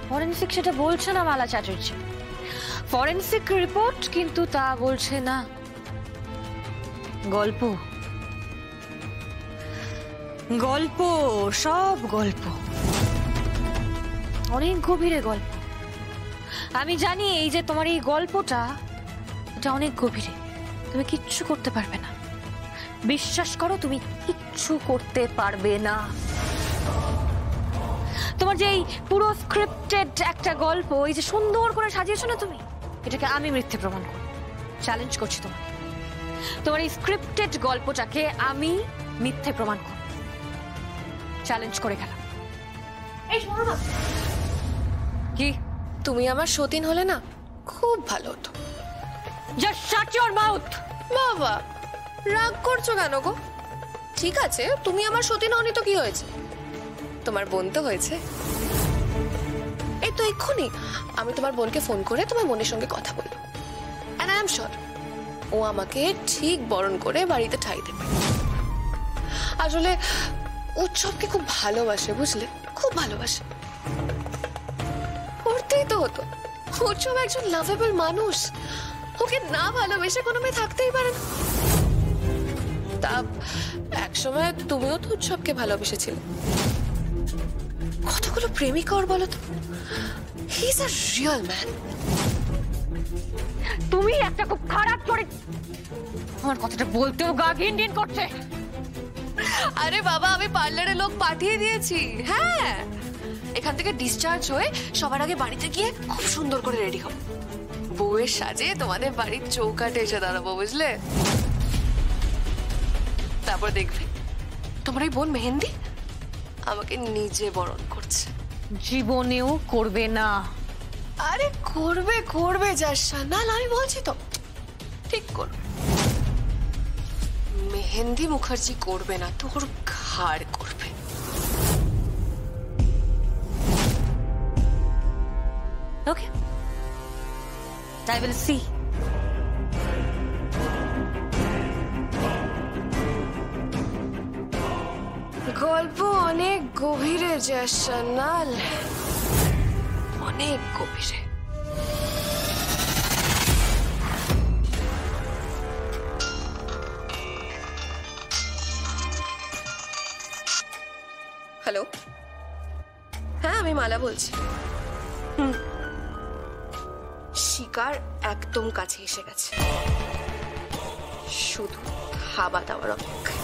Forensic সেটা বলছে না মালা চ্যাটার্জি। ফরেন্সিক রিপোর্ট কিন্তু তা বলছে না। গল্প গল্প সব গল্প, অনেক গভীরে গল্প। আমি জানি এই যে তোমার এই গল্পটা, এটা অনেক গভীরে, তুমি কিচ্ছু করতে পারবে না। বিশ্বাস করো, তুমি কিচ্ছু করতে পারবে না। তোমার যে এই পুরো স্ক্রিপ্টেড একটা গল্প, এই যে সুন্দর করে সাজিয়েছো না তুমি, এটাকে আমি মিথ্যে প্রমাণ করব। চ্যালেঞ্জ করছি তোমাকে, তোমার এই স্ক্রিপ্টেড গল্পটাকে আমি মিথ্যে প্রমাণ করব। চ্যালেঞ্জ করে গেলাম। এই শোনো না, কি তুমি আমার সতীন হলে না খুব ভালো হতো। Just shut your mouth. বাবা, রাগ করছো কেন গো? ঠিক আছে, তুমি আমার সতীন হওনি তো কি হয়েছে? তোমার বোন তো হয়েছে। এই তো এক্ষুনি আমি তোমার বোনকে ফোন করে তোমার বোনের সঙ্গে কথা বলবো, এন্ড আই এম শিওর ও আমাকে ঠিক বরণ করে বাড়িতে ঠাঁই দেবে। আসলে উৎসবকে খুব ভালোবাসে, বুঝলে, খুব ভালোবাসে। করতেই তো হতো, উৎসব একজন লাভেবল মানুষ, ওকে না ভালোবেসে কোনো মেয়ে থাকতেই পারে না। তা একসময় তুমিও তো উৎসবকে ভালোবেসেছিলে। কতগুলো প্রেমিকা ওর বলো তো। He is a real man. তুমি একটা খুব খারাপ চরিত্র। আমার কথাটা বলতেও গা ঘিনঘিন করছে। আরে বাবা, আমি পার্লারে লোক পাঠিয়ে দিয়েছি। হ্যাঁ, এখান থেকে ডিসচার্জ হয়ে সবার আগে বাড়িতে গিয়ে খুব সুন্দর করে রেডি হব, বউয়ের সাজে তোমাদের বাড়ির চৌকাঠে এসে দাঁড়াবো, বুঝলে? তারপর দেখবে তোমার এই বোন মেহেন্দি আমাকে নিজে বরণ করছে। জীবনেও করবে না। আরে করবে করবে জাসানাল, আমি বলছি তো ঠিক করবে। মেহেন্দি মুখার্জি করবে না, তোর ঘাড় করবে। ওকে, I will see. গল্প অনেক গভীরে জাসানাল, অনেক গভীরে। হ্যালো, হ্যাঁ আমি মালা বলছি। শিকার একদম কাছে এসে গেছে, শুধু খাওয়া দাওয়ার অপেক্ষায়।